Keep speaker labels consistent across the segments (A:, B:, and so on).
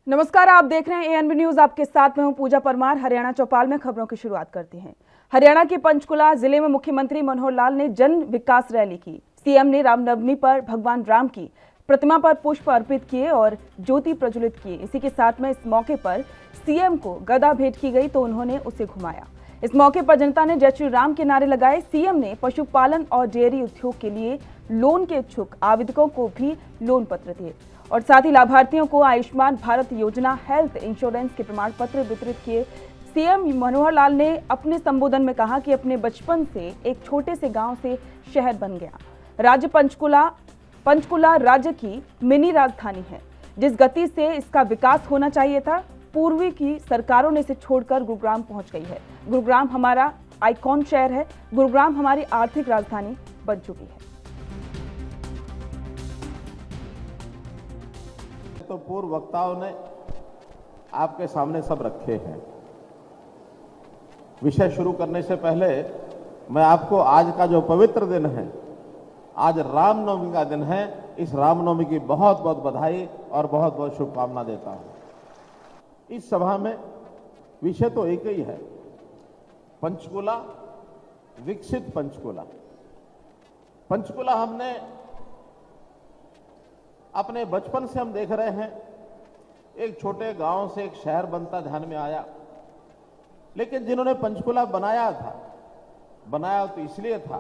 A: नमस्कार, आप देख रहे हैं एएनबी न्यूज। आपके साथ में हूं पूजा परमार। हरियाणा चौपाल में खबरों की शुरुआत करते हैं। हरियाणा के पंचकुला जिले में मुख्यमंत्री मनोहर लाल ने जन विकास रैली की। सीएम ने रामनवमी पर भगवान राम की प्रतिमा पर पुष्प अर्पित किए और ज्योति प्रज्वलित किए। इसी के साथ में इस मौके पर सीएम को गदा भेंट की गई तो उन्होंने उसे घुमाया। इस मौके पर जनता ने जय श्री राम के नारे लगाए। सीएम ने पशुपालन और डेयरी उद्योग के लिए लोन के इच्छुक आवेदकों को भी लोन पत्र दिए और साथ ही लाभार्थियों को आयुष्मान भारत योजना हेल्थ इंश्योरेंस के प्रमाण पत्र वितरित किए। सीएम मनोहर लाल ने अपने संबोधन में कहा कि अपने बचपन से एक छोटे से गांव से शहर बन गया। राज्य पंचकुला राज्य की मिनी राजधानी है। जिस गति से इसका विकास होना चाहिए था, पूर्वी की सरकारों ने इसे छोड़कर गुरुग्राम पहुंच गई है। गुरुग्राम हमारा आइकॉन शहर है। गुरुग्राम हमारी आर्थिक राजधानी बन चुकी है।
B: तो पूर्व वक्ताओं ने आपके सामने सब रखे हैं। विषय शुरू करने से पहले मैं आपको आज का जो पवित्र दिन है, आज रामनवमी का दिन है, इस रामनवमी की बहुत बहुत बधाई और बहुत बहुत शुभकामना देता हूं। इस सभा में विषय तो एक ही है, पंचकुला, विकसित पंचकुला। पंचकुला हमने अपने बचपन से हम देख रहे हैं, एक छोटे गांव से एक शहर बनता ध्यान में आया। लेकिन जिन्होंने पंचकुला बनाया तो इसलिए था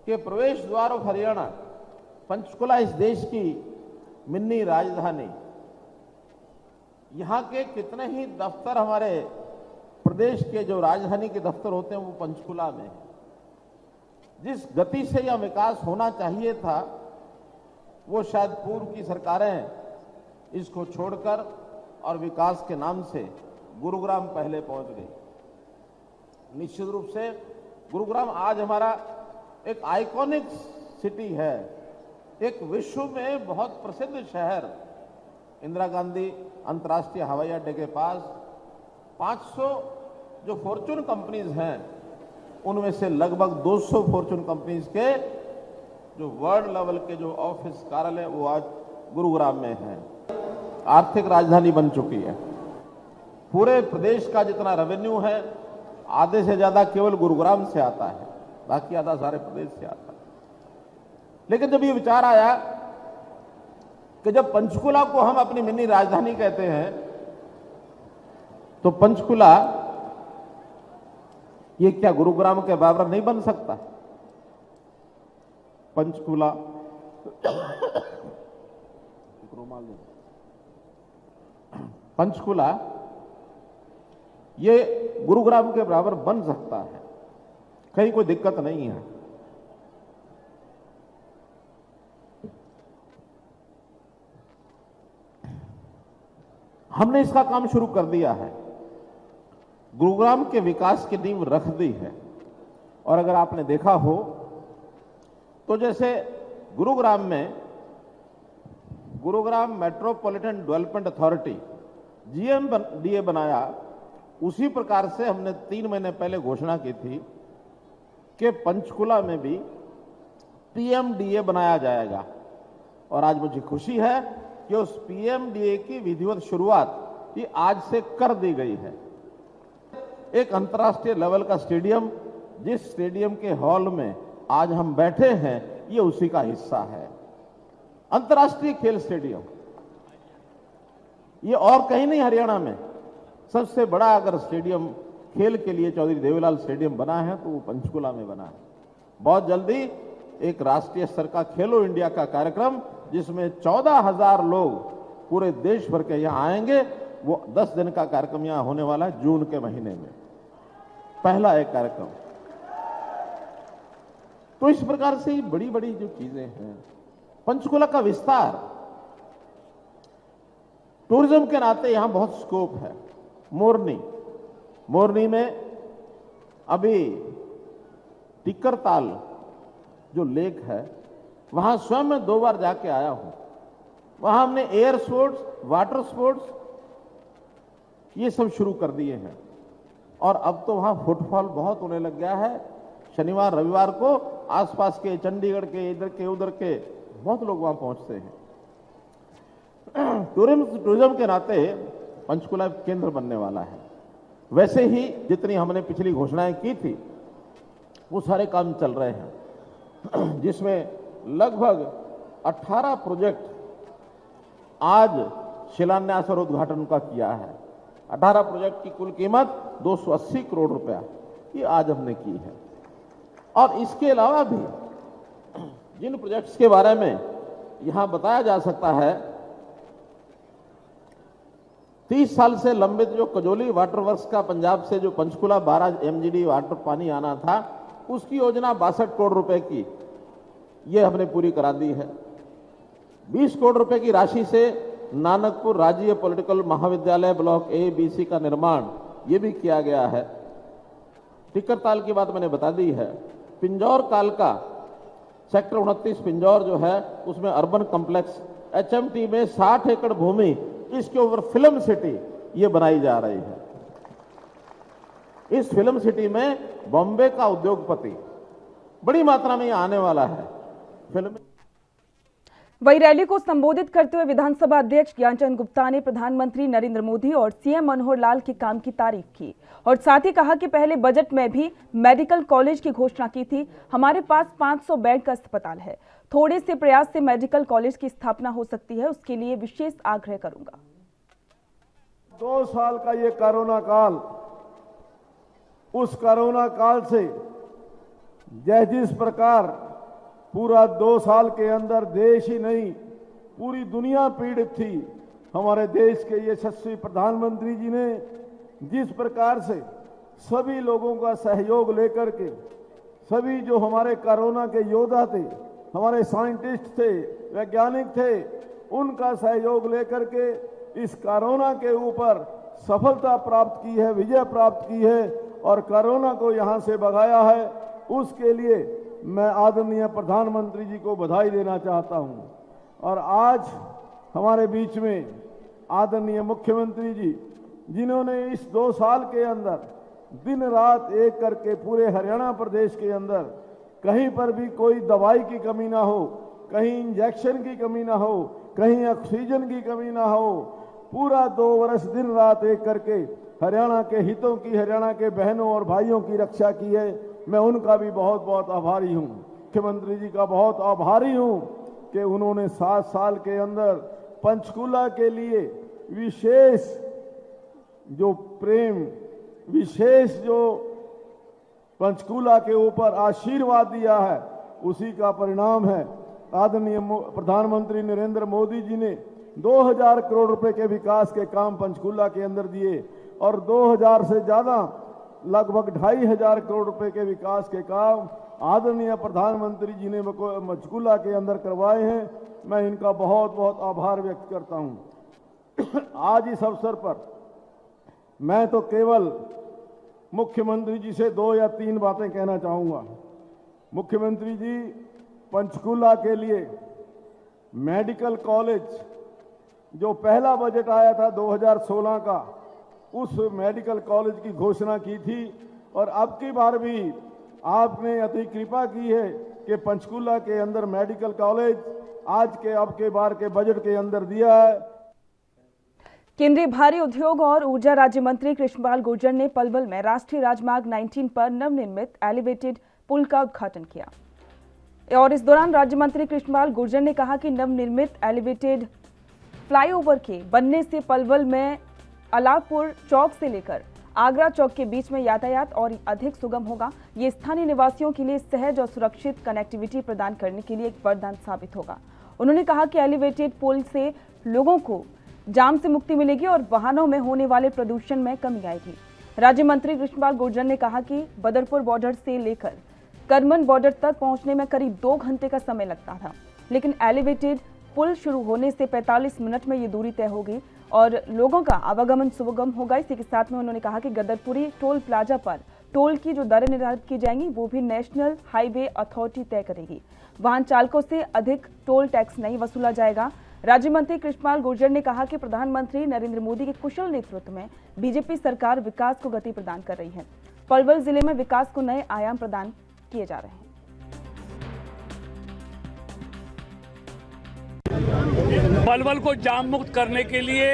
B: कि प्रवेश द्वार ऑफ हरियाणा, पंचकुला इस देश की मिनी राजधानी, यहां के कितने ही दफ्तर हमारे प्रदेश के जो राजधानी के दफ्तर होते हैं वो पंचकुला में है। जिस गति से यह विकास होना चाहिए था वो शायद पूर्व की सरकारें इसको छोड़कर और विकास के नाम से गुरुग्राम पहले पहुंच गई। निश्चित रूप से गुरुग्राम आज हमारा एक आइकॉनिक सिटी है, एक विश्व में बहुत प्रसिद्ध शहर। इंदिरा गांधी अंतर्राष्ट्रीय हवाई अड्डे के पास 500 जो फॉर्च्यून कंपनीज हैं, उनमें से लगभग 200 फॉर्च्यून कंपनीज के जो वर्ल्ड लेवल के जो ऑफिस कार्यालय वो आज गुरुग्राम में है। आर्थिक राजधानी बन चुकी है। पूरे प्रदेश का जितना रेवेन्यू है, आधे से ज्यादा केवल गुरुग्राम से आता है, बाकी आधा सारे प्रदेश से आता है। लेकिन जब ये विचार आया कि जब पंचकुला को हम अपनी मिनी राजधानी कहते हैं, तो पंचकुला ये क्या गुरुग्राम के बराबर नहीं बन सकता? पंचकुला पंचकुला ये गुरुग्राम के बराबर बन सकता है, कहीं कोई दिक्कत नहीं है। हमने इसका काम शुरू कर दिया है, गुरुग्राम के विकास की नींव रख दी है। और अगर आपने देखा हो तो जैसे गुरुग्राम में Gurugram metropolitan development authority GMDA बनाया, उसी प्रकार से हमने 3 महीने पहले घोषणा की थी कि पंचकुला में भी PMDA बनाया जाएगा। और आज मुझे खुशी है कि उस PMDA की विधिवत शुरुआत ये आज से कर दी गई है। एक अंतर्राष्ट्रीय लेवल का स्टेडियम, जिस स्टेडियम के हॉल में आज हम बैठे हैं, ये उसी का हिस्सा है। अंतर्राष्ट्रीय खेल स्टेडियम ये और कहीं नहीं, हरियाणा में सबसे बड़ा अगर स्टेडियम खेल के लिए चौधरी देवीलाल स्टेडियम बना है तो वो पंचकुला में बना है। बहुत जल्दी एक राष्ट्रीय स्तर का खेलो इंडिया का कार्यक्रम, जिसमें 14,000 लोग पूरे देश भर के यहां आएंगे, वो 10 दिन का कार्यक्रम यहां होने वाला है जून के महीने में, पहला एक कार्यक्रम। तो इस प्रकार से बड़ी बड़ी जो चीजें हैं, पंचकुला का विस्तार, टूरिज्म के नाते यहां बहुत स्कोप है। मोरनी में अभी टिक्करताल जो लेक है, वहां स्वयं मैं 2 बार जाके आया हूं। वहां हमने एयर स्पोर्ट्स, वाटर स्पोर्ट्स ये सब शुरू कर दिए हैं और अब तो वहां फुटफॉल बहुत होने लग गया है। शनिवार रविवार को आसपास के, चंडीगढ़ के, इधर के उधर के बहुत लोग वहां पहुंचते हैं। टूरिज्म के नाते पंचकुला केंद्र बनने वाला है। वैसे ही जितनी हमने पिछली घोषणाएं की थी वो सारे काम चल रहे हैं, जिसमें लगभग 18 प्रोजेक्ट आज शिलान्यास और उद्घाटन का किया है। 18 प्रोजेक्ट की कुल कीमत 280 करोड़ रुपया ये आज हमने की है। और इसके अलावा भी जिन प्रोजेक्ट्स के बारे में यहां बताया जा सकता है, 30 साल से लंबित जो कजोली वाटर वर्क्स का पंजाब से जो पंचकुला 12 MGD वाटर पानी आना था, उसकी योजना 62 करोड़ रुपए की ये हमने पूरी करा दी है। 20 करोड़ रुपए की राशि से नानकपुर राज्य पॉलिटिकल महाविद्यालय ब्लॉक A, B, C का निर्माण ये भी किया गया है। टिक्करताल की बात मैंने बता दी है। पिंजौर काल का सेक्टर 29 पिंजौर जो है, उसमें अर्बन कॉम्प्लेक्स HMT में 60 एकड़ भूमि, इसके ऊपर फिल्म सिटी ये बनाई जा रही है। इस फिल्म सिटी में बॉम्बे का उद्योगपति बड़ी मात्रा में आने वाला है। फिल्म
A: वही रैली को संबोधित करते हुए विधानसभा अध्यक्ष ज्ञानचंद गुप्ता ने प्रधानमंत्री नरेंद्र मोदी और CM मनोहर लाल के काम की तारीफ की और साथ ही कहा कि पहले बजट में भी मेडिकल कॉलेज की घोषणा की थी। हमारे पास 500 बेड का अस्पताल है। थोड़े से प्रयास से मेडिकल कॉलेज की स्थापना हो सकती है, उसके लिए विशेष आग्रह करूंगा।
C: 2 साल का ये कोरोना काल, उस कोरोना काल से जिस प्रकार पूरा 2 साल के अंदर देश ही नहीं पूरी दुनिया पीड़ित थी, हमारे देश के यशस्वी प्रधानमंत्री जी ने जिस प्रकार से सभी लोगों का सहयोग लेकर के, सभी जो हमारे कोरोना के योद्धा थे, हमारे साइंटिस्ट थे, वैज्ञानिक थे, उनका सहयोग लेकर के इस कोरोना के ऊपर सफलता प्राप्त की है, विजय प्राप्त की है और कोरोना को यहां से भगाया है। उसके लिए मैं आदरणीय प्रधानमंत्री जी को बधाई देना चाहता हूं। और आज हमारे बीच में आदरणीय मुख्यमंत्री जी, जिन्होंने इस 2 साल के अंदर दिन रात एक करके पूरे हरियाणा प्रदेश के अंदर कहीं पर भी कोई दवाई की कमी ना हो, कहीं इंजेक्शन की कमी ना हो, कहीं ऑक्सीजन की कमी ना हो, पूरा 2 वर्ष दिन रात एक करके हरियाणा के हितों की, हरियाणा के बहनों और भाइयों की रक्षा की है। मैं उनका भी बहुत बहुत आभारी हूं। मुख्यमंत्री जी का बहुत आभारी हूं कि उन्होंने 7 साल के अंदर पंचकुला के लिए विशेष जो प्रेम, विशेष जो पंचकुला के ऊपर आशीर्वाद दिया है, उसी का परिणाम है। आदरणीय प्रधानमंत्री नरेंद्र मोदी जी ने 2000 करोड़ रुपए के विकास के काम पंचकुला के अंदर दिए और 2000 से ज्यादा लगभग 2500 करोड़ रुपए के विकास के काम आदरणीय प्रधानमंत्री जी ने पंचकुला के अंदर करवाए हैं। मैं इनका बहुत बहुत आभार व्यक्त करता हूं। आज इस अवसर पर मैं तो केवल मुख्यमंत्री जी से 2 या 3 बातें कहना चाहूंगा। मुख्यमंत्री जी, पंचकुला के लिए मेडिकल कॉलेज जो पहला बजट आया था 2016 का, उस मेडिकल कॉलेज की घोषणा की थी और अब की बार भी आपने अति कृपा की है कि पंचकुला के अंदर मेडिकल कॉलेज आज के अब के बार के बजट के अंदर दिया है।
A: केंद्रीय भारी उद्योग और ऊर्जा राज्य मंत्री कृष्णपाल गुर्जर ने पलवल में राष्ट्रीय राजमार्ग 19 पर नवनिर्मित एलिवेटेड पुल का उद्घाटन किया और इस दौरान राज्य मंत्री कृष्णपाल गुर्जर ने कहा कि नवनिर्मित एलिवेटेड फ्लाईओवर के बनने से पलवल में अलापुर चौक से लेकर आगरा चौक के बीच में यातायात और अधिक सुगम होगा। ये स्थानीय निवासियों के लिए सहज और सुरक्षित कनेक्टिविटी प्रदान करने के लिए एक वरदान साबित होगा। उन्होंने कहा कि एलिवेटेड पुल से लोगों को जाम से मुक्ति मिलेगी और वाहनों में होने वाले प्रदूषण में कमी आएगी। राज्य मंत्री कृष्णपाल गुर्जर ने कहा कि बदरपुर बॉर्डर से लेकर करमन बॉर्डर तक पहुंचने में करीब 2 घंटे का समय लगता था। लेकिन एलिवेटेड पुल शुरू होने से 45 मिनट में ये दूरी तय होगी और लोगों का आवागमन सुगम होगा। इसी के साथ में उन्होंने कहा कि गदरपुरी टोल प्लाजा पर टोल की जो दरें निर्धारित की जाएंगी वो भी नेशनल हाईवे अथॉरिटी तय करेगी। वाहन चालकों से अधिक टोल टैक्स नहीं वसूला जाएगा। राज्य मंत्री कृष्णपाल गुर्जर ने कहा कि प्रधानमंत्री नरेंद्र मोदी के कुशल नेतृत्व में बीजेपी सरकार विकास को गति प्रदान कर रही है। पलवल जिले में विकास को नए आयाम प्रदान किए जा रहे हैं।
D: पलवल को जाम मुक्त करने के लिए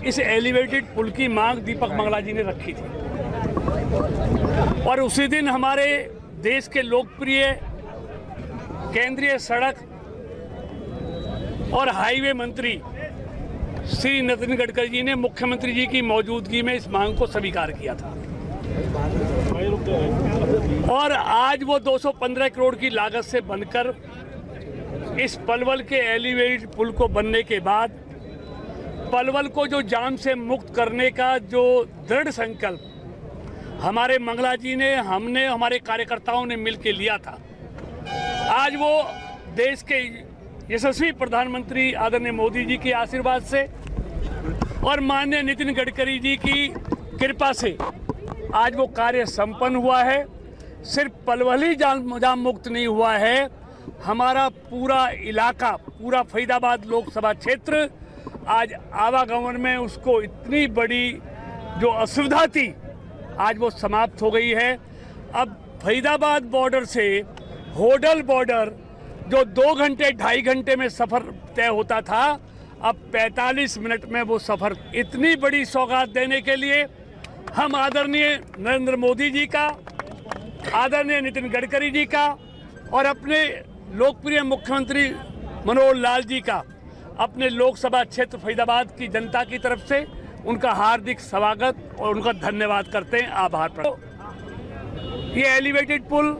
D: इस एलिवेटेड पुल की मांग दीपक मंगला जी ने रखी थी और उसी दिन हमारे देश के लोकप्रिय केंद्रीय सड़क और हाईवे मंत्री श्री नितिन गडकरी जी ने मुख्यमंत्री जी की मौजूदगी में इस मांग को स्वीकार किया था और आज वो 215 करोड़ की लागत से बनकर इस पलवल के एलिवेटेड पुल को बनने के बाद पलवल को जो जाम से मुक्त करने का जो दृढ़ संकल्प हमारे मंगला जी ने, हमने, हमारे कार्यकर्ताओं ने मिलकर लिया था, आज वो देश के यशस्वी प्रधानमंत्री आदरणीय मोदी जी के आशीर्वाद से और माननीय नितिन गडकरी जी की कृपा से आज वो कार्य संपन्न हुआ है। सिर्फ पलवल ही जाम मुक्त नहीं हुआ है, हमारा पूरा इलाका, पूरा फरीदाबाद लोकसभा क्षेत्र आज आवागमन में उसको इतनी बड़ी जो असुविधा थी आज वो समाप्त हो गई है। अब फरीदाबाद बॉर्डर से होडल बॉर्डर जो 2 घंटे 2.5 घंटे में सफ़र तय होता था, अब 45 मिनट में वो सफ़र। इतनी बड़ी सौगात देने के लिए हम आदरणीय नरेंद्र मोदी जी का, आदरणीय नितिन गडकरी जी का और अपने लोकप्रिय मुख्यमंत्री मनोहर लाल जी का अपने लोकसभा क्षेत्र फरीदाबाद की जनता की तरफ से उनका हार्दिक स्वागत और उनका धन्यवाद करते हैं, आभार प्रकट। ये एलिवेटेड पुल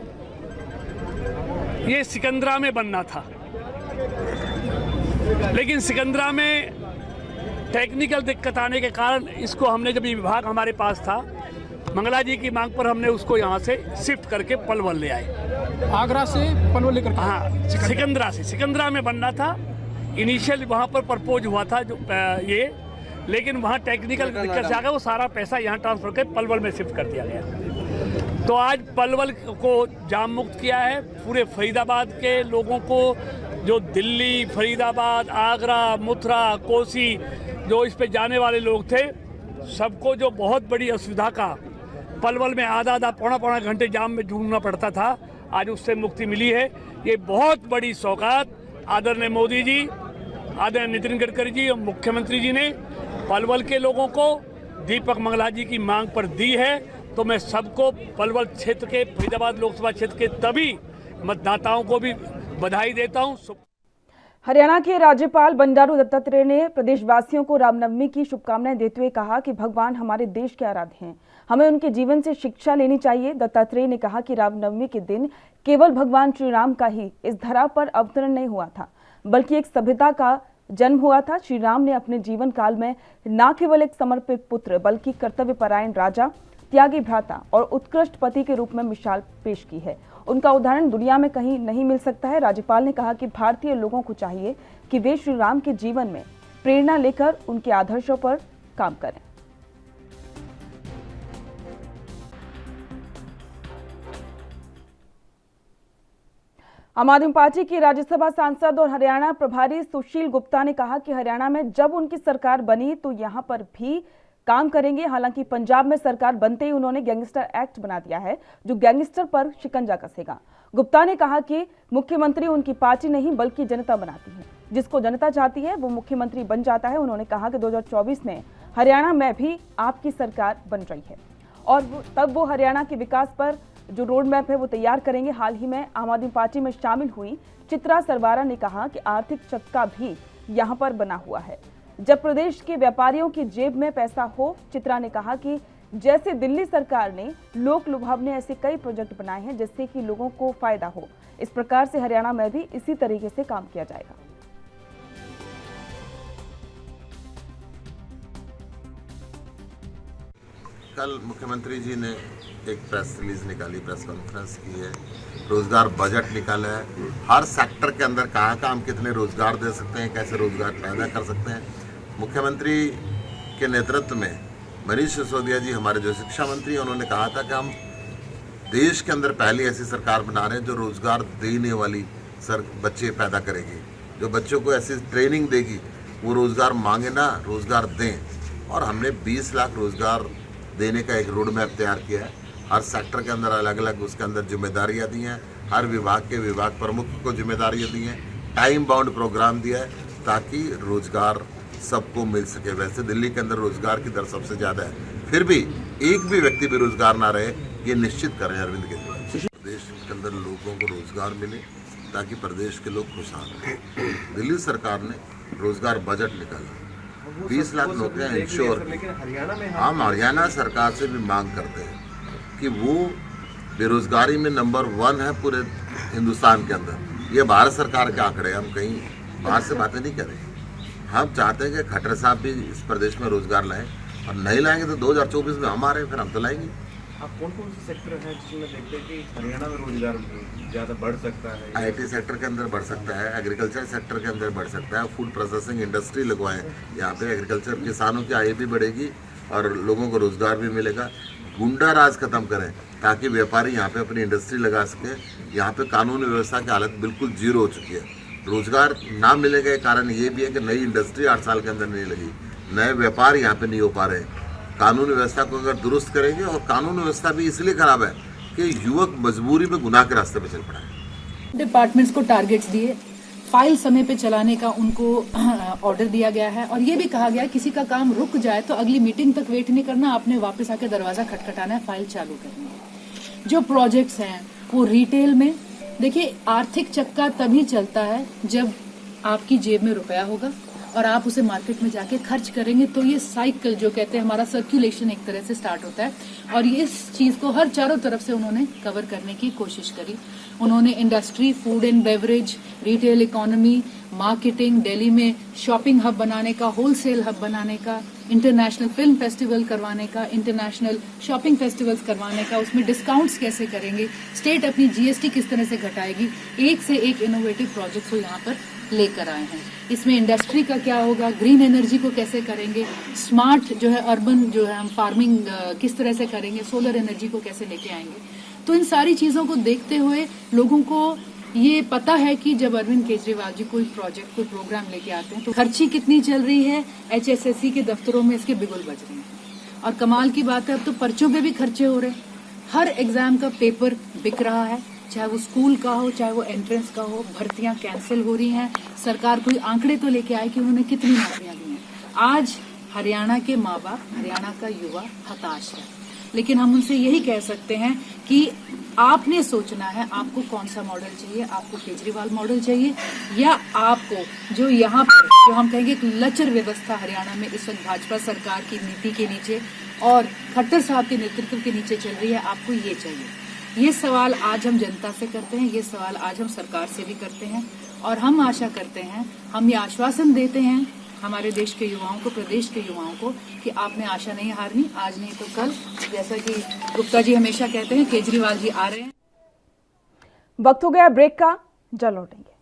D: ये सिकंदरा में बनना था, लेकिन सिकंदरा में टेक्निकल दिक्कत आने के कारण इसको हमने, जब ये विभाग हमारे पास था, मंगला जी की मांग पर हमने उसको यहाँ से शिफ्ट करके पलवल ले आए।
E: आगरा से पलवल लेकर?
D: हाँ, सिकंदरा से। सिकंदरा में बनना था, इनिशियल वहाँ पर प्रपोज हुआ था जो ये, लेकिन वहाँ टेक्निकल दिक्कत से आ गया, वो सारा पैसा यहाँ ट्रांसफर करके पलवल में शिफ्ट कर दिया गया। तो आज पलवल को जाम मुक्त किया है। पूरे फरीदाबाद के लोगों को, जो दिल्ली, फरीदाबाद, आगरा, मथुरा, कोसी, जो इस पे जाने वाले लोग थे, सबको जो बहुत बड़ी असुविधा का पलवल में आधा पौना घंटे जाम में जूझना पड़ता था, आज उससे मुक्ति मिली है। ये बहुत बड़ी सौगात आदरणीय मोदी जी, आदरणीय नितिन गडकरी जी और मुख्यमंत्री जी ने पलवल के लोगों को दीपक मंगला जी की मांग पर दी है। तो मैं सबको, पलवल क्षेत्र के, फरीदाबाद लोकसभा क्षेत्र के तभी मतदाताओं को भी बधाई देता हूँ।
A: हरियाणा के राज्यपाल बंडारू दत्तात्रेय ने प्रदेशवासियों को रामनवमी की शुभकामनाएं देते हुए कहा कि भगवान हमारे देश के आराध्य हैं, हमें उनके जीवन से शिक्षा लेनी चाहिए। दत्तात्रेय ने कहा कि रामनवमी के दिन केवल भगवान श्री राम का ही इस धरा पर अवतरण नहीं हुआ था, बल्कि एक सभ्यता का जन्म हुआ था। श्री राम ने अपने जीवन काल में न केवल एक समर्पित पुत्र, बल्कि कर्तव्यपरायण राजा, त्यागी भ्राता और उत्कृष्ट पति के रूप में मिसाल पेश की है। उनका उदाहरण दुनिया में कहीं नहीं मिल सकता है। राज्यपाल ने कहा कि भारतीय लोगों को चाहिए कि वे श्री राम के जीवन में प्रेरणा लेकर उनके आदर्शों पर काम करें। आम आदमी पार्टी की राज्यसभा सांसद और हरियाणा प्रभारी सुशील गुप्ता ने कहा कि हरियाणा में जब उनकी सरकार बनी तो यहां पर भी काम करेंगे। हालांकि पंजाब में सरकार बनते ही उन्होंने गैंगस्टर एक्ट बना दिया है, जो गैंगस्टर पर शिकंजा कसेगा। गुप्ता ने कहा कि मुख्यमंत्री उनकी पार्टी नहीं बल्कि जनता बनाती है, जिसको जनता चाहती है वो मुख्यमंत्री बन जाता है। उन्होंने कहा कि 2024 में हरियाणा में भी आपकी सरकार बन रही है और तब वो हरियाणा के विकास पर जो रोड मैप है वो तैयार करेंगे। हाल ही में आम आदमी पार्टी में शामिल हुई चित्रा सरवारा ने कहा कि आर्थिक चक्का भी यहां पर बना हुआ है, जब प्रदेश के व्यापारियों की जेब में पैसा हो। चित्रा ने कहा कि जैसे दिल्ली सरकार ने लोक लुभावने ऐसे कई प्रोजेक्ट बनाए हैं जिससे कि लोगों को फायदा हो, इस प्रकार से हरियाणा में भी इसी तरीके से काम किया जाएगा।
E: कल मुख्यमंत्री जी ने एक प्रेस रिलीज निकाली, प्रेस कॉन्फ्रेंस की है, रोजगार बजट निकाला है। हर सेक्टर के अंदर कहाँ हम कितने रोजगार दे सकते हैं, कैसे रोजगार पैदा कर सकते हैं। मुख्यमंत्री के नेतृत्व में मनीष सिसोदिया जी हमारे जो शिक्षा मंत्री हैं, उन्होंने कहा था कि हम देश के अंदर पहली ऐसी सरकार बना रहे हैं जो रोजगार देने वाली बच्चे पैदा करेगी, जो बच्चों को ऐसी ट्रेनिंग देगी वो रोजगार मांगे ना, रोजगार दें। और हमने 20 लाख रोजगार देने का एक रोड मैप तैयार किया है। हर सेक्टर के अंदर अलग अलग उसके अंदर जिम्मेदारियां दी हैं, हर विभाग के विभाग प्रमुख को जिम्मेदारियां दी हैं, टाइम बाउंड प्रोग्राम दिया है ताकि रोजगार सबको मिल सके। वैसे दिल्ली के अंदर रोजगार की दर सबसे ज़्यादा है, फिर भी एक भी व्यक्ति बेरोजगार ना रहे, ये निश्चित करें अरविंद केजरीवाल। प्रदेश के अंदर लोगों को रोजगार मिले ताकि प्रदेश के लोग खुशहाल रहें। दिल्ली सरकार ने रोजगार बजट निकाला, 20 लाख नौकरियां इंश्योर। हम हरियाणा सरकार से भी मांग करते हैं कि वो बेरोजगारी में नंबर 1 है पूरे हिंदुस्तान के अंदर। ये भारत सरकार के आंकड़े, हम कहीं बाहर से बातें नहीं कर रहे। हम चाहते हैं कि खट्टर साहब भी इस प्रदेश में रोजगार लाएं, और नहीं लाएंगे तो 2024 में हम आ रहे हैं, फिर हम तो लाएंगे।
F: आप कौन कौन से सेक्टर हैं जिसमें देखते हैं कि हरियाणा में रोजगार ज़्यादा बढ़ सकता है?
E: आईटी सेक्टर के अंदर बढ़ सकता है, एग्रीकल्चर सेक्टर के अंदर बढ़ सकता है, फूड प्रोसेसिंग इंडस्ट्री लगवाएं। यहाँ पे एग्रीकल्चर किसानों की आय भी बढ़ेगी और लोगों को रोजगार भी मिलेगा। गुंडा राज खत्म करें ताकि व्यापारी यहाँ पे अपनी इंडस्ट्री लगा सके। यहाँ पे कानून व्यवस्था की हालत बिल्कुल जीरो हो चुकी है। रोजगार ना मिलने का कारण ये भी है कि नई इंडस्ट्री 8 साल के अंदर नहीं लगी, नए व्यापार यहाँ पे नहीं हो पा रहे। कानून व्यवस्था को अगर दुरुस्त करेंगे, और कानून व्यवस्था भी इसलिए खराब है कि युवक मजबूरी में गुनाह के रास्ते पे चल पड़ा है।
G: डिपार्टमेंट्स को टारगेट्स दिए, फाइल समय पे चलाने का उनको ऑर्डर दिया गया है, और ये भी कहा गया है किसी का काम रुक जाए तो अगली मीटिंग तक वेट नहीं करना, आपने वापस आके दरवाजा खटखटाना है, फाइल चालू करनी है। जो प्रोजेक्ट्स हैं वो रिटेल में, देखिए आर्थिक चक्का तभी चलता है जब आपकी जेब में रुपया होगा और आप उसे मार्केट में जाके खर्च करेंगे, तो ये साइकिल जो कहते हैं हमारा सर्कुलेशन एक तरह से स्टार्ट होता है। और ये इस चीज को हर चारों तरफ से उन्होंने कवर करने की कोशिश करी। उन्होंने industry, food and beverage, retail economy, marketing, Delhi में शॉपिंग हब बनाने का, होलसेल हब बनाने का, इंटरनेशनल फिल्म फेस्टिवल करवाने का, इंटरनेशनल शॉपिंग फेस्टिवल्स करवाने का, उसमें डिस्काउंट्स कैसे करेंगे, स्टेट अपनी जीएसटी किस तरह से घटाएगी, एक से एक इनोवेटिव प्रोजेक्ट्स को यहाँ पर लेकर आए हैं। इसमें इंडस्ट्री का क्या होगा, ग्रीन एनर्जी को कैसे करेंगे, स्मार्ट जो है अर्बन जो है हम फार्मिंग किस तरह से करेंगे, सोलर एनर्जी को कैसे लेके आएंगे। तो इन सारी चीजों को देखते हुए लोगों को ये पता है कि जब अरविंद केजरीवाल जी कोई प्रोजेक्ट, कोई प्रोग्राम लेके आते हैं तो खर्ची कितनी चल रही है। HSSC के दफ्तरों में इसके बिगुल बज रहे हैं, और कमाल की बात है अब तो पर्चों पे भी खर्चे हो रहे हैं। हर एग्जाम का पेपर बिक रहा है, चाहे वो स्कूल का हो, चाहे वो एंट्रेंस का हो। भर्तियां कैंसिल हो रही हैं। सरकार कोई आंकड़े तो लेके आए कि उन्होंने कितनी नौकरियां दी हैं। आज हरियाणा के माँ बाप, हरियाणा का युवा हताश है, लेकिन हम उनसे यही कह सकते हैं कि आपने सोचना है आपको कौन सा मॉडल चाहिए। आपको केजरीवाल मॉडल चाहिए, या आपको जो यहाँ पर जो हम कहेंगे एक लचर व्यवस्था हरियाणा में इस वक्त भाजपा सरकार की नीति के नीचे और खट्टर साहब के नेतृत्व के नीचे चल रही है, आपको ये चाहिए। ये सवाल आज हम जनता से करते हैं, ये सवाल आज हम सरकार से भी करते हैं, और हम आशा करते हैं, हम ये आश्वासन देते हैं हमारे देश के युवाओं को, प्रदेश के युवाओं को, कि आपने आशा नहीं हारनी, आज नहीं तो कल। जैसा कि गुप्ता जी हमेशा कहते हैं, केजरीवाल जी आ रहे हैं।
A: वक्त हो गया ब्रेक का, जल्द लौटेंगे।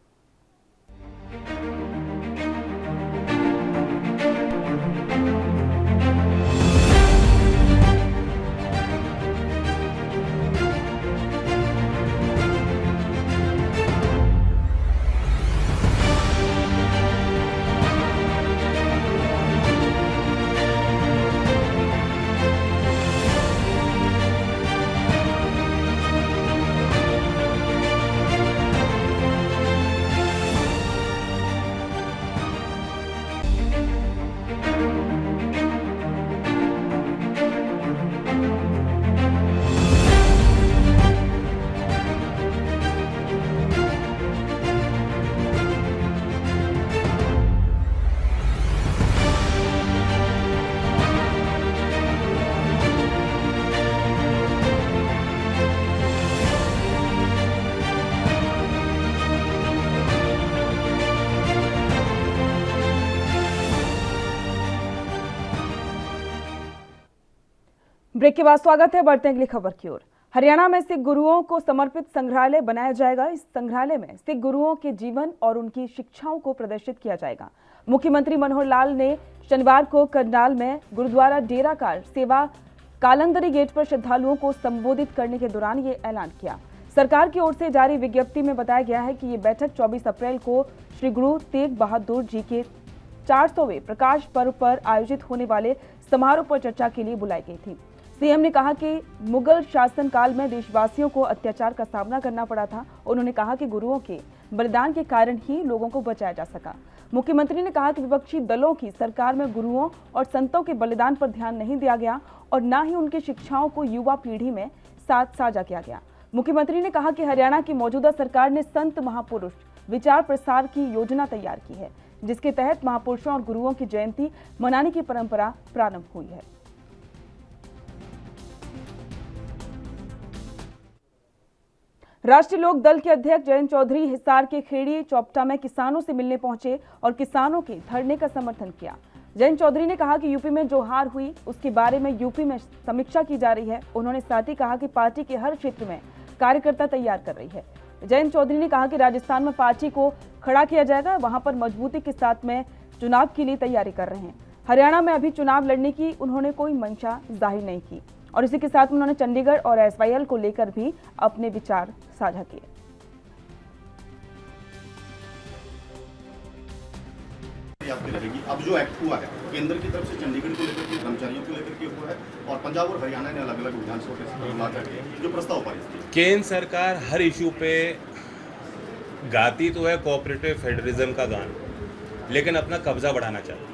A: ब्रेक के बाद स्वागत है, बढ़ते हैं अगली खबर की ओर। हरियाणा में सिख गुरुओं को समर्पित संग्रहालय बनाया जाएगा। इस संग्रहालय में सिख गुरुओं के जीवन और उनकी शिक्षाओं को प्रदर्शित किया जाएगा। मुख्यमंत्री मनोहर लाल ने शनिवार को करनाल में गुरुद्वारा डेरा कार सेवा कालंदरी गेट पर श्रद्धालुओं को संबोधित करने के दौरान ये ऐलान किया। सरकार की ओर से जारी विज्ञप्ति में बताया गया है कि ये बैठक 24 अप्रैल को श्री गुरु तेग बहादुर जी के 400वें प्रकाश पर्व पर आयोजित होने वाले समारोह पर चर्चा के लिए बुलाई गई थी। सीएम ने कहा कि मुगल शासन काल में देशवासियों को अत्याचार का सामना करना पड़ा था। उन्होंने कहा कि गुरुओं के बलिदान के कारण ही लोगों को बचाया जा सका। मुख्यमंत्री ने कहा कि विपक्षी दलों की सरकार में गुरुओं और संतों के बलिदान पर ध्यान नहीं दिया गया और न ही उनकी शिक्षाओं को युवा पीढ़ी में साथ साझा किया गया। मुख्यमंत्री ने कहा कि हरियाणा की मौजूदा सरकार ने संत महापुरुष विचार प्रसार की योजना तैयार की है, जिसके तहत महापुरुषों और गुरुओं की जयंती मनाने की परंपरा प्रारंभ हुई है। राष्ट्रीय लोक दल के अध्यक्ष जयंत चौधरी हिसार के खेड़ी चौपटा में किसानों से मिलने पहुंचे और किसानों के धरने का समर्थन किया। जयंत चौधरी ने कहा कि यूपी में जो हार हुई उसके बारे में यूपी में समीक्षा की जा रही है। उन्होंने साथ ही कहा कि पार्टी के हर क्षेत्र में कार्यकर्ता तैयार कर रही है। जयंत चौधरी ने कहा कि राजस्थान में पार्टी को खड़ा किया जाएगा, वहां पर मजबूती के साथ में चुनाव के लिए तैयारी कर रहे हैं। हरियाणा में अभी चुनाव लड़ने की उन्होंने कोई मंशा जाहिर नहीं की और इसी के साथ उन्होंने चंडीगढ़ और एसवाईएल को लेकर भी अपने विचार साझा किए।
H: आपकी रहेगी। अब जो एक्ट हुआ है केंद्र की तरफ से चंडीगढ़ को लेकर के, कर्मचारियों को लेकर के हुआ है और पंजाब और हरियाणा ने अलग अलग विधानसभा के बुला करके जो प्रस्ताव पारित किया।
I: केंद्र सरकार हर इशू पे गाती तो है कोऑपरेटिव फेडरलिज्म का गान, लेकिन अपना कब्जा बढ़ाना चाहती है।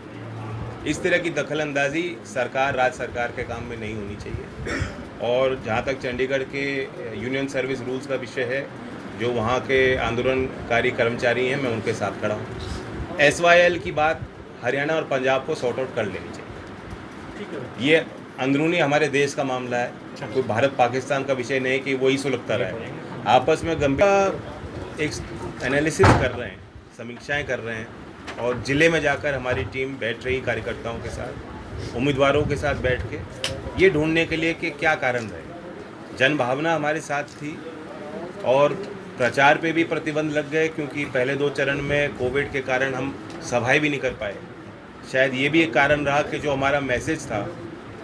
I: इस तरह की दखलंदाजी सरकार राज्य सरकार के काम में नहीं होनी चाहिए। और जहाँ तक चंडीगढ़ के यूनियन सर्विस रूल्स का विषय है, जो वहाँ के आंदोलनकारी कर्मचारी हैं, मैं उनके साथ खड़ा हूँ। एसवाईएल की बात हरियाणा और पंजाब को सॉर्ट आउट कर लेनी चाहिए। ये अंदरूनी हमारे देश का मामला है, कोई भारत पाकिस्तान का विषय नहीं कि वही सुलगता रहे। आपस में गंभीर एक एनालिसिस कर रहे हैं, समीक्षाएं कर रहे हैं और ज़िले में जाकर हमारी टीम बैठ रही कार्यकर्ताओं के साथ, उम्मीदवारों के साथ बैठ के ये ढूंढने के लिए कि क्या कारण रहे। जन भावना हमारे साथ थी और प्रचार पे भी प्रतिबंध लग गए, क्योंकि पहले 2 चरण में कोविड के कारण हम सभाएं भी नहीं कर पाए। शायद ये भी एक कारण रहा कि जो हमारा मैसेज था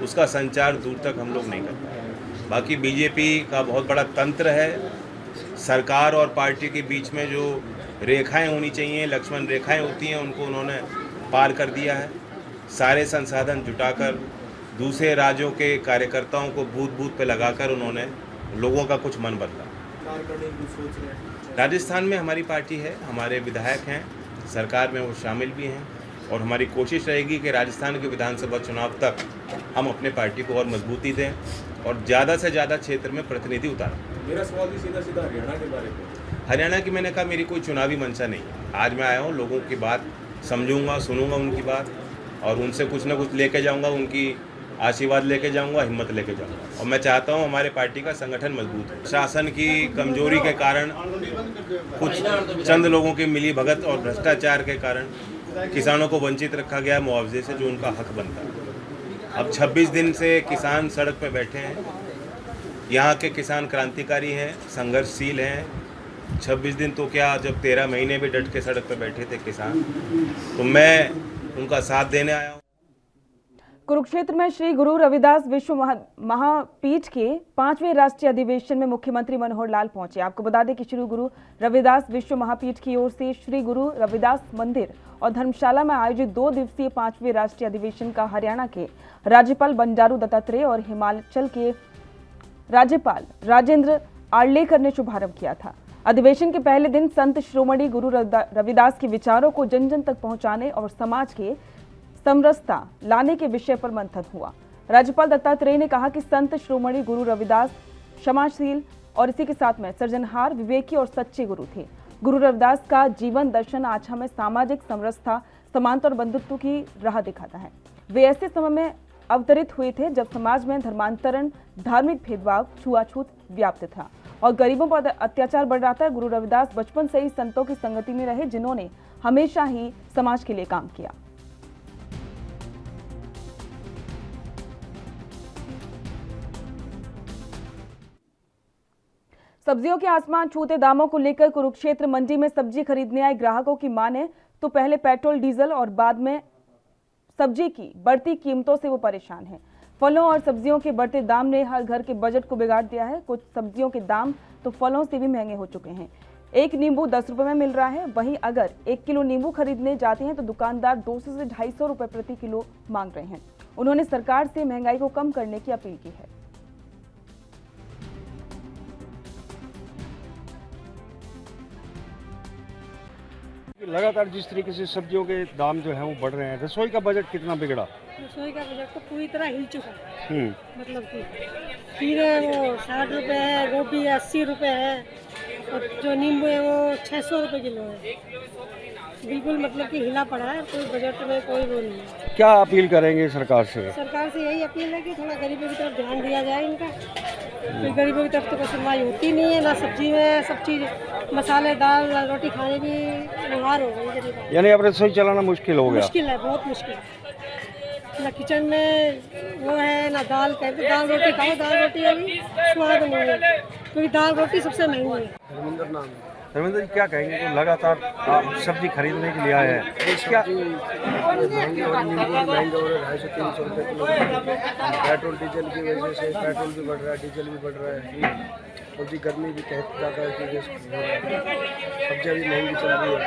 I: उसका संचार दूर तक हम लोग नहीं कर पाए। बाकी बीजेपी का बहुत बड़ा तंत्र है। सरकार और पार्टी के बीच में जो रेखाएं होनी चाहिए, लक्ष्मण रेखाएं होती हैं, उनको उन्होंने पार कर दिया है। सारे संसाधन जुटाकर दूसरे राज्यों के कार्यकर्ताओं को बूथ बूथ पे लगाकर उन्होंने लोगों का कुछ मन बदला। राजस्थान में हमारी पार्टी है, हमारे विधायक हैं, सरकार में वो शामिल भी हैं और हमारी कोशिश रहेगी कि राजस्थान के विधानसभा चुनाव तक हम अपने पार्टी को और मजबूती दें और ज़्यादा से ज़्यादा क्षेत्र में प्रतिनिधि उतारें।
F: मेरा सवाल भी सीधा सीधा हरियाणा के बारे में।
I: हरियाणा की मैंने कहा मेरी कोई चुनावी मंशा नहीं। आज मैं आया हूँ, लोगों की बात समझूंगा, सुनूंगा उनकी बात और उनसे कुछ ना कुछ लेके जाऊंगा, उनकी आशीर्वाद लेके जाऊंगा, हिम्मत लेके जाऊंगा। और मैं चाहता हूं हमारे पार्टी का संगठन मजबूत हो। शासन की कमजोरी के कारण, कुछ चंद लोगों की मिली भगत और भ्रष्टाचार के कारण किसानों को वंचित रखा गया मुआवजे से, जो उनका हक बनता है। अब 26 दिन से किसान सड़क पर बैठे हैं। यहाँ के किसान क्रांतिकारी हैं, संघर्षशील हैं। 26 दिन तो क्या, जब 13 महीने भी डट के सड़क पर बैठे थे किसान, तो मैं उनका साथ देने आया हूँ।
A: कुरुक्षेत्र में श्री गुरु रविदास विश्व महापीठ के 5वें राष्ट्रीय अधिवेशन में मुख्यमंत्री मनोहर लाल पहुंचे। आपको बता दें कि श्री गुरु रविदास विश्व महापीठ की ओर से श्री गुरु रविदास मंदिर और धर्मशाला में आयोजित 2 दिवसीय 5वें राष्ट्रीय अधिवेशन का हरियाणा के राज्यपाल बंडारू दत्तात्रेय और हिमाचल के राज्यपाल राजेंद्र आर्लेकर ने शुभारंभ किया था। अधिवेशन के पहले दिन संत शिरोमणि गुरु रविदास के विचारों को जन जन तक पहुंचाने और समाज के समरसता लाने के विषय पर मंथन हुआ। राज्यपाल दत्तात्रेय ने कहा कि संत शिरोमणि गुरु रविदास क्षमाशील और इसी के साथ में सृजनहार, विवेकी और सच्चे गुरु थे। गुरु रविदास का जीवन दर्शन आज हमें सामाजिक समरसता, समानता और बंधुत्व की राह दिखाता है। वे ऐसे समय में अवतरित हुए थे जब समाज में धर्मांतरण, धार्मिक भेदभाव, छुआछूत व्याप्त था और गरीबों पर अत्याचार बढ़ रहा था। गुरु रविदास बचपन से ही संतों की संगति में रहे, जिन्होंने हमेशा ही समाज के लिए काम किया। सब्जियों के आसमान छूते दामों को लेकर कुरुक्षेत्र मंडी में सब्जी खरीदने आए ग्राहकों की माने तो पहले पेट्रोल डीजल और बाद में सब्जी की बढ़ती कीमतों से वो परेशान हैं। फलों और सब्जियों के बढ़ते दाम ने हर घर के बजट को बिगाड़ दिया है। कुछ सब्जियों के दाम तो फलों से भी महंगे हो चुके हैं। एक नींबू 10 रुपए में मिल रहा है, वहीं अगर 1 किलो नींबू खरीदने जाते हैं तो दुकानदार 200 से 250 रुपए प्रति किलो मांग रहे हैं। उन्होंने सरकार से महंगाई को कम करने की अपील की है।
C: लगातार जिस तरीके से सब्जियों के दाम जो है वो बढ़ रहे हैं, रसोई का बजट कितना बिगड़ा?
J: रसोई का बजट तो पूरी तरह हिल चुका है। मतलब कि खीरे वो 60 रुपए है, गोभी 80 रुपए है और जो नींबू है वो 600 रुपए किलो है। बिल्कुल मतलब कि हिला पड़ा है, कोई बजट में कोई वो नहीं है।
C: क्या अपील करेंगे सरकार से?
J: सरकार से यही अपील है कि थोड़ा गरीबों की तरफ ध्यान दिया जाए इनका। तो गरीबों की तरफ तो कोई सुनवाई होती नहीं है, ना सब्जी में सब चीज़ मसाले दाल रोटी खाने की व्यवहार हो गई गरीब।
C: यानी अब रसोई चलाना मुश्किल हो गया?
J: मुश्किल है, बहुत मुश्किल है। ना किचन में वो है ना दाल, कहते दाल रोटी खाओ, दाल रोटी अभी स्वाद नहीं है क्योंकि दाल रोटी सबसे महंगी है।
C: धर्मेंद्र जी क्या कहेंगे तो लगातार आप सब्जी खरीदने के लिए आए हैं, क्या
K: महंगे और नींबू भी महंगे हो रहे हैं, 250-300 रुपये किलो। पेट्रोल डीजल की वजह से पेट्रोल भी बढ़ रहा है, डीजल भी बढ़ रहा है और जी गर्मी भी ज़्यादा की सब्जियाँ भी महंगी चल रही है,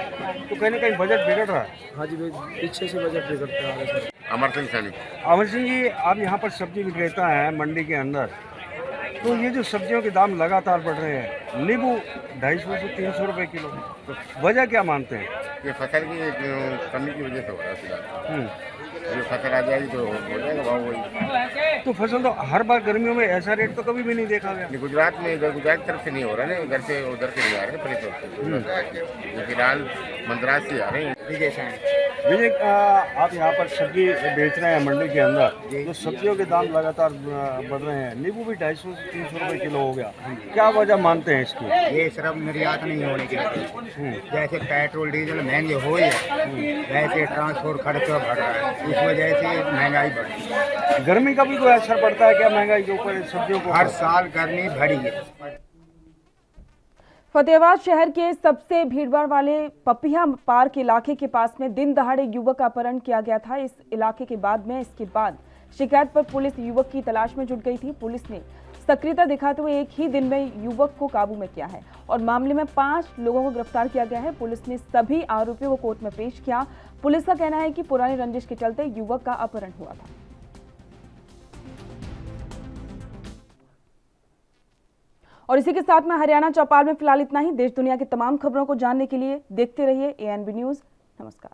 C: तो कहीं ना कहीं बजट बिगड़ रहा है।
K: हाँ जी, पीछे से बजट बिगड़ता है।
E: अमर सिंह सैनी।
C: अमर सिंह जी, आप यहाँ पर सब्जी विक्रेता हैं मंडी के अंदर, तो ये जो सब्जियों के दाम लगातार बढ़ रहे हैं, नींबू 250 से 300 रुपए किलो, तो वजह क्या मानते हैं?
E: ये फसल की कमी की वजह से हो रहा है। ये फसल आ जाएगी तो हो जाएगा भाव वही।
C: तो फसल तो हर बार गर्मियों में ऐसा रेट तो कभी भी नहीं देखा गया।
E: गुजरात में इधर गुजरात तरफ से नहीं हो रहा है, इधर से उधर से नहीं आ रहे हैं। फिलहाल मद्रास से आ रहे हैं।
C: विजय, आप यहाँ पर सब्जी बेच रहे हैं मंडी के अंदर, जो सब्जियों के दाम लगातार बढ़ रहे हैं, नींबू भी 250 से 300 रुपए किलो हो गया, क्या वजह मानते हैं इसकी?
L: ये सिर्फ निर्यात नहीं होने की वजह, जैसे पेट्रोल डीजल महंगे हो ही है, वैसे ट्रांसपोर्ट खर्च बढ़ रहा है, इस वजह से महंगाई बढ़ रही है।
C: गर्मी का भी कोई असर पड़ता है क्या महंगाई के ऊपर सब्जियों को?
L: हर साल गर्मी बढ़ी है।
A: फतेहाबाद शहर के सबसे भीड़भाड़ वाले पपिया पार्क इलाके के पास में दिन दहाड़े युवक का अपहरण किया गया था। इस इलाके के बाद में इसके बाद शिकायत पर पुलिस युवक की तलाश में जुट गई थी। पुलिस ने सक्रियता दिखाते हुए एक ही दिन में युवक को काबू में किया है और मामले में 5 लोगों को गिरफ्तार किया गया है। पुलिस ने सभी आरोपियों को कोर्ट में पेश किया। पुलिस का कहना है कि पुरानी रंजिश के चलते युवक का अपहरण हुआ था। और इसी के साथ में हरियाणा चौपाल में फिलहाल इतना ही। देश दुनिया की तमाम खबरों को जानने के लिए देखते रहिए ANB न्यूज़। नमस्कार।